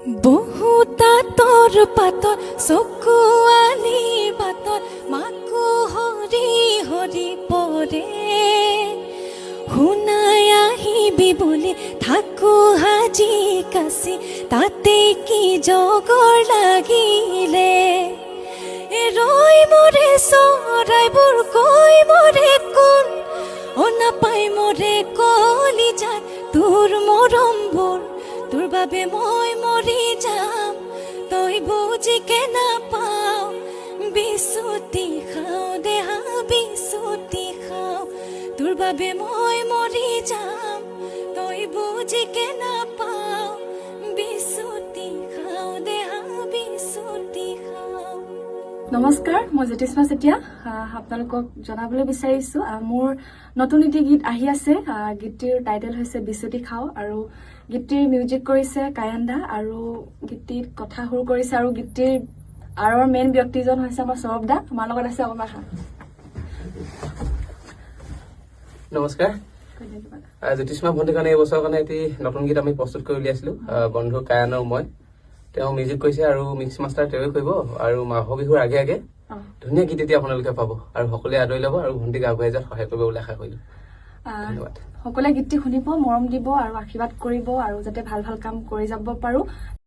বহুতা তোৰ পাতত চকুৱালি বাটত মাকো হৰি হৰি পৰে শুনাই আহিবি বুলি থাকো হাজি কাছি তাতে কি জগৰ লাগিলে ৰৈ মৰে চৰাইবোৰ কৈ মৰে কোন অনাপাই মৰে কলিজাত তোৰ মৰমবোৰ তোৰ বাবে মই মৰি যাম তই বুজিকে নাপাও বিচুতি খাওঁ দেহা বিচুতি খাওঁ তোৰ বাবে মই মৰি যাম তই বুজিকে নাপাও বিচুতি খাওঁ দেহা বিচুতি খাওঁ। নমস্কাৰ, মই জ্যোতিষ্মা চেতিয়া আপোনালোকক জনাবলৈ বিচাৰিছো মোৰ নতুন এটি গীত আহি আছে। গীতটিৰ টাইটেল হৈছে বিচুতি খাওঁ আৰু গীতটিৰ মিউজিক কৰিছে কায়ান্দা আৰু গীতটিৰ কথা সুৰ কৰিছে আৰু গীতটিৰ আৰৰ মেইন ব্যক্তিজন হৈছে আমাৰ সৌৰভ দা। আমাৰ লগত আছে অকমান নমস্কাৰ। জ্যোতিষ্মা ভণ্টিৰ কাৰণে এই বছৰৰ কাৰণে এটি নতুন গীত আমি প্ৰস্তুত কৰি উলিয়াইছিলো। বন্ধু কায়ান আৰু মই তেওঁ মিউজিক কৰিছে আৰু মিক্স মাষ্টাৰ তেওঁৱে কৰিব আৰু মাঘ বিহুৰ আগে আগে ধুনীয়া গীত এতিয়া আপোনালোকে পাব আৰু সকলোৱে আদৰি ল'ব আৰু ভণ্টিক আগুৱাই যোৱাত সহায় কৰিব বুলি আশা কৰিলো। ধন্যবাদ। সকলোৱে গীতটি শুনিব, মৰম দিব আৰু আশীৰ্বাদ কৰিব আৰু যাতে ভাল ভাল কাম কৰি যাব পাৰো।